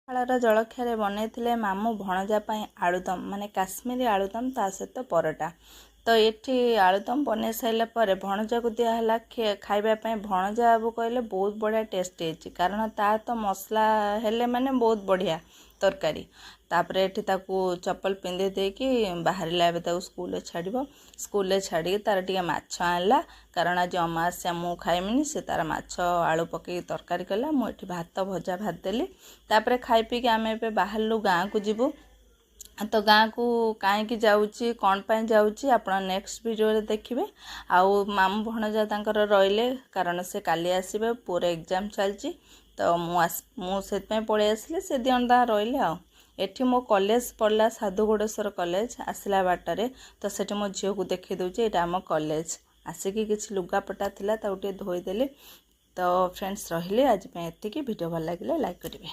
ସକାଳର ଜଳଖିଆରେ ବନେଇଥିଲେ ମାମୁଁ ଭଣଜା ପାଇଁ ଆଳୁଦମ୍ ମାନେ କାଶ୍ମୀରୀ ଆଳୁଦମ୍ ତା ସହିତ ପରଟା। ତ ଏଠି ଆଳୁଦମ୍ ବନେଇ ସାରିଲା ପରେ ଭଣଜାକୁ ଦିଆହେଲା ଖାଇବା ପାଇଁ। ଭଣଜା ବାବୁ କହିଲେ ବହୁତ ବଢ଼ିଆ ଟେଷ୍ଟ ହେଇଛି, କାରଣ ତା ତ ମସଲା ହେଲେ ମାନେ ବହୁତ ବଢ଼ିଆ ତରକାରୀ। ତାପରେ ଏଠି ତାକୁ ଚପଲ ପିନ୍ଧେଇ ଦେଇକି ବାହାରିଲା, ଏବେ ତାକୁ ସ୍କୁଲରେ ଛାଡ଼ିବ। ସ୍କୁଲରେ ଛାଡ଼ିକି ତାର ଟିକେ ମାଛ ଆଣିଲା, କାରଣ ଆଜି ଅମାବାସ୍ୟା ମୁଁ ଖାଇମିନି। ସେ ତାର ମାଛ ଆଳୁ ପକେଇକି ତରକାରୀ କଲା, ମୁଁ ଏଠି ଭାତ ଭଜା ଭାତ ଦେଲି। ତାପରେ ଖାଇ ପିଇକି ଆମେ ଏବେ ବାହାରିଲୁ ଗାଁକୁ ଯିବୁ। ତ ଗାଁକୁ କାହିଁକି ଯାଉଛି, କ'ଣ ପାଇଁ ଯାଉଛି ଆପଣ ନେକ୍ସଟ ଭିଡ଼ିଓରେ ଦେଖିବେ। ଆଉ ମାମୁଁ ଭଣଜା ତାଙ୍କର ରହିଲେ, କାରଣ ସେ କାଲି ଆସିବେ, ପୁଅର ଏକ୍ଜାମ୍ ଚାଲିଛି। ତ ମୁଁ ସେଥିପାଇଁ ପଳେଇ ଆସିଲି, ସେ ଦୁଇ ଜଣ ତାଙ୍କ ରହିଲେ। ଆଉ ଏଠି ମୋ କଲେଜ ପଡ଼ିଲା ସାଧୁଗୋଡ଼େଶ୍ୱର କଲେଜ, ଆସିଲା ବାଟରେ। ତ ସେଠି ମୋ ଝିଅକୁ ଦେଖେଇ ଦେଉଛି ଏଇଟା ଆମ କଲେଜ। ଆସିକି କିଛି ଲୁଗାପଟା ଥିଲା ତାକୁ ଟିକେ ଧୋଇଦେଲି। ତ ଫ୍ରେଣ୍ଡସ୍ ରହିଲି ଆଜି ପାଇଁ ଏତିକି। ଭିଡ଼ିଓ ଭଲ ଲାଗିଲେ ଲାଇକ୍ କରିବେ।